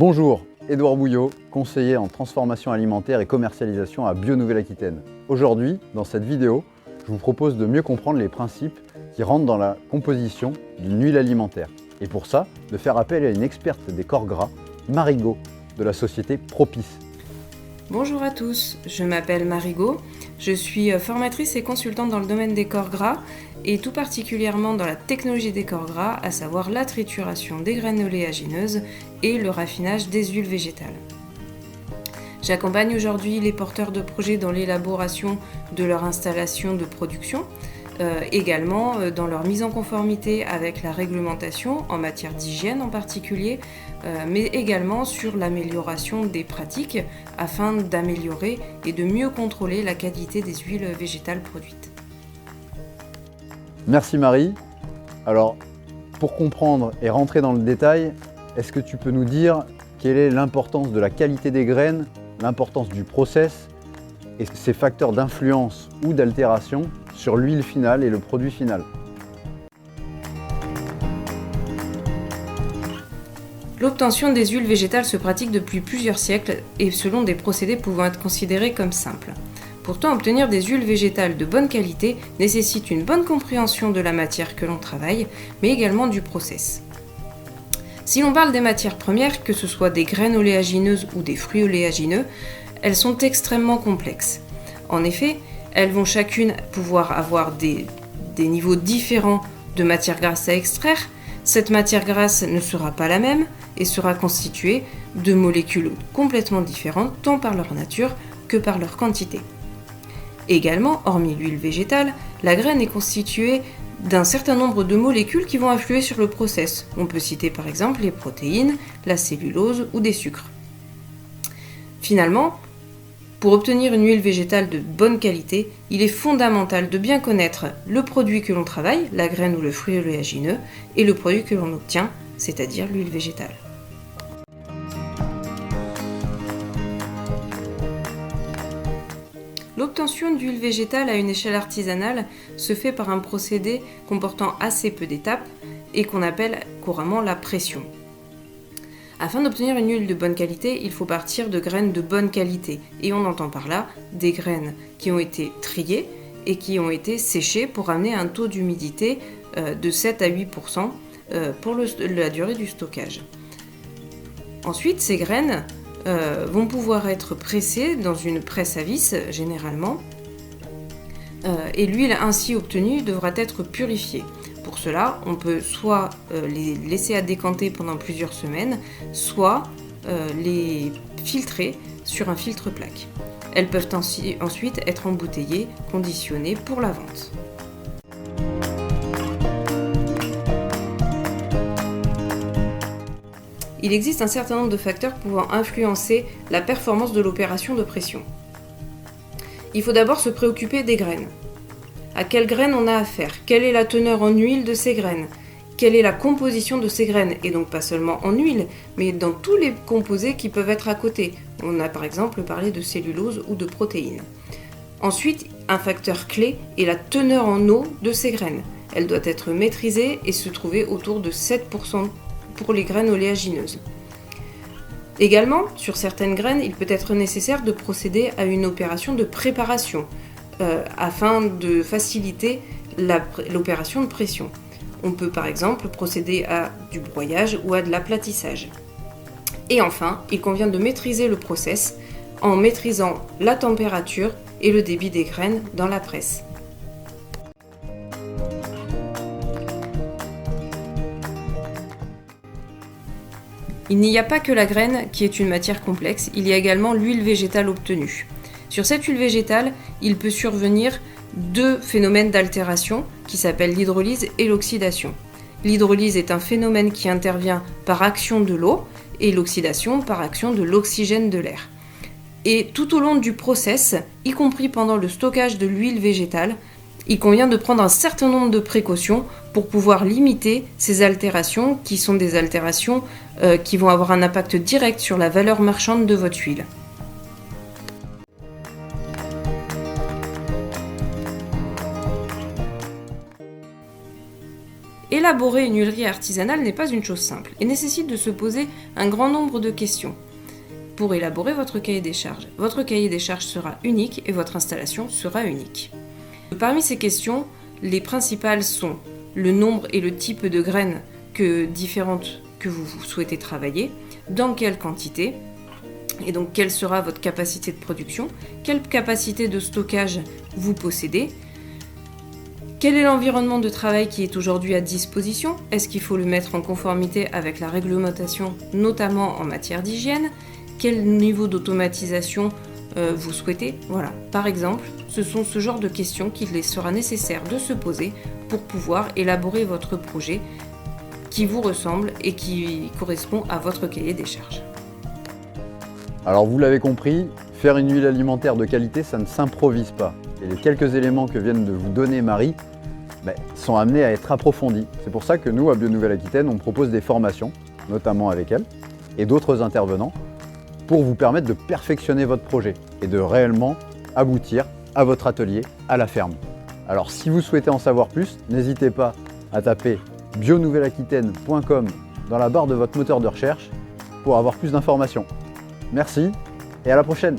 Bonjour, Édouard Bouillot, conseiller en transformation alimentaire et commercialisation à Bio Nouvelle-Aquitaine. Aujourd'hui, dans cette vidéo, je vous propose de mieux comprendre les principes qui rentrent dans la composition d'une huile alimentaire. Et pour ça, de faire appel à une experte des corps gras, Marigot, de la société Propice. Bonjour à tous, je m'appelle Marigot, je suis formatrice et consultante dans le domaine des corps gras et tout particulièrement dans la technologie des corps gras, à savoir la trituration des graines oléagineuses et le raffinage des huiles végétales. J'accompagne aujourd'hui les porteurs de projets dans l'élaboration de leur installation de production, également dans leur mise en conformité avec la réglementation en matière d'hygiène en particulier, mais également sur l'amélioration des pratiques afin d'améliorer et de mieux contrôler la qualité des huiles végétales produites. Merci Marie. Alors, pour comprendre et rentrer dans le détail, est-ce que tu peux nous dire quelle est l'importance de la qualité des graines, l'importance du process et ses facteurs d'influence ou d'altération sur l'huile finale et le produit final? L'obtention des huiles végétales se pratique depuis plusieurs siècles et selon des procédés pouvant être considérés comme simples. Pourtant, obtenir des huiles végétales de bonne qualité nécessite une bonne compréhension de la matière que l'on travaille, mais également du process. Si l'on parle des matières premières, que ce soit des graines oléagineuses ou des fruits oléagineux, elles sont extrêmement complexes. En effet, elles vont chacune pouvoir avoir des niveaux différents de matière grasse à extraire. Cette matière grasse ne sera pas la même et sera constituée de molécules complètement différentes, tant par leur nature que par leur quantité. Également, hormis l'huile végétale, la graine est constituée d'un certain nombre de molécules qui vont influer sur le process. On peut citer par exemple les protéines, la cellulose ou des sucres. Finalement, pour obtenir une huile végétale de bonne qualité, il est fondamental de bien connaître le produit que l'on travaille, la graine ou le fruit oléagineux, et le produit que l'on obtient, c'est-à-dire l'huile végétale. L'obtention d'huile végétale à une échelle artisanale se fait par un procédé comportant assez peu d'étapes et qu'on appelle couramment la pression. Afin d'obtenir une huile de bonne qualité, il faut partir de graines de bonne qualité. Et on entend par là des graines qui ont été triées et qui ont été séchées pour amener un taux d'humidité de 7 à 8% pour la durée du stockage. Ensuite, ces graines vont pouvoir être pressées dans une presse à vis généralement et l'huile ainsi obtenue devra être purifiée. Pour cela, on peut soit les laisser à décanter pendant plusieurs semaines, soit les filtrer sur un filtre-plaque. Elles peuvent ensuite être embouteillées, conditionnées pour la vente. Il existe un certain nombre de facteurs pouvant influencer la performance de l'opération de pression. Il faut d'abord se préoccuper des graines. À quelles graines on a affaire? Quelle est la teneur en huile de ces graines? Quelle est la composition de ces graines? Et donc pas seulement en huile, mais dans tous les composés qui peuvent être à côté. On a par exemple parlé de cellulose ou de protéines. Ensuite, un facteur clé est la teneur en eau de ces graines. Elle doit être maîtrisée et se trouver autour de 7% pour les graines oléagineuses. Également, sur certaines graines, il peut être nécessaire de procéder à une opération de préparation afin de faciliter l'opération de pression. On peut par exemple procéder à du broyage ou à de l'aplatissage. Et enfin, il convient de maîtriser le process en maîtrisant la température et le débit des graines dans la presse. Il n'y a pas que la graine qui est une matière complexe, il y a également l'huile végétale obtenue. Sur cette huile végétale, il peut survenir deux phénomènes d'altération qui s'appellent l'hydrolyse et l'oxydation. L'hydrolyse est un phénomène qui intervient par action de l'eau et l'oxydation par action de l'oxygène de l'air. Et tout au long du process, y compris pendant le stockage de l'huile végétale, il convient de prendre un certain nombre de précautions pour pouvoir limiter ces altérations qui sont des altérations qui vont avoir un impact direct sur la valeur marchande de votre huile. Élaborer une huilerie artisanale n'est pas une chose simple et nécessite de se poser un grand nombre de questions pour élaborer votre cahier des charges. Votre cahier des charges sera unique et votre installation sera unique. Parmi ces questions, les principales sont le nombre et le type de graines différentes que vous souhaitez travailler, dans quelle quantité, et donc quelle sera votre capacité de production, quelle capacité de stockage vous possédez, quel est l'environnement de travail qui est aujourd'hui à disposition, est-ce qu'il faut le mettre en conformité avec la réglementation, notamment en matière d'hygiène, quel niveau d'automatisation vous souhaitez. Voilà. Par exemple, ce sont ce genre de questions qu'il sera nécessaire de se poser pour pouvoir élaborer votre projet qui vous ressemble et qui correspond à votre cahier des charges. Alors vous l'avez compris, faire une huile alimentaire de qualité, ça ne s'improvise pas. Et les quelques éléments que viennent de vous donner Marie sont amenés à être approfondis. C'est pour ça que nous, à Bio Nouvelle-Aquitaine, on propose des formations, notamment avec elle, et d'autres intervenants, pour vous permettre de perfectionner votre projet et de réellement aboutir à votre atelier, à la ferme. Alors si vous souhaitez en savoir plus, n'hésitez pas à taper bionouvelleaquitaine.com dans la barre de votre moteur de recherche pour avoir plus d'informations. Merci et à la prochaine!